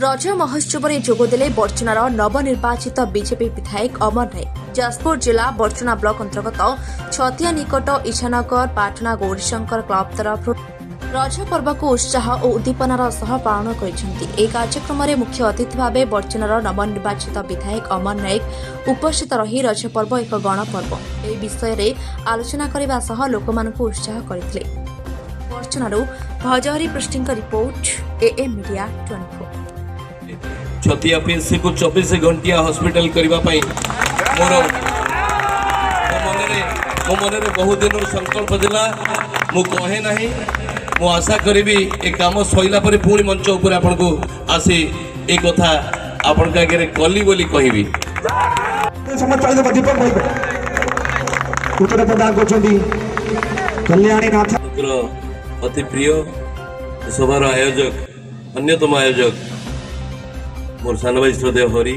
रज महोत्सव में जोगदेले बर्चनार नवनिर्वाचित बीजेपी विधायक अमर नायक। जाजपुर जिला बर्चना ब्लॉक अंतर्गत छतिया निकट ईशानगर पाटना गौरीशंकर क्लब तरफ रज पर्व को उत्साह और उद्दीपनार सह पालन कर कार्यक्रम में मुख्य अतिथि भाव बर्चनार नवनिर्वाचित विधायक अमर नायक उपस्थित रही रज पर्व एक गणपर्व ए विषय में आलोचना करने सह लोक उत्साह करते। बर्चनारू भजहरी पृष्टि रिपोर्ट एएम मीडिया 24। छतिया पीएससी को 24 घंटिया हॉस्पिटल करबा पई मो मनरे बहुत दिन संकल्प दिला मु कहे नहीं मु आशा करी ए काम सइला पर पुणी मंच ऊपर आपन को आसी ए कथा आपन का आगे कली बोली कहबी समझ दीपक भाई उत्तर प्रदान करछंदी कल्याणी नाथ अति प्रिय सभार आयोजक अन्यतम आयोजक मोर सान भाई श्रद्धेय हरि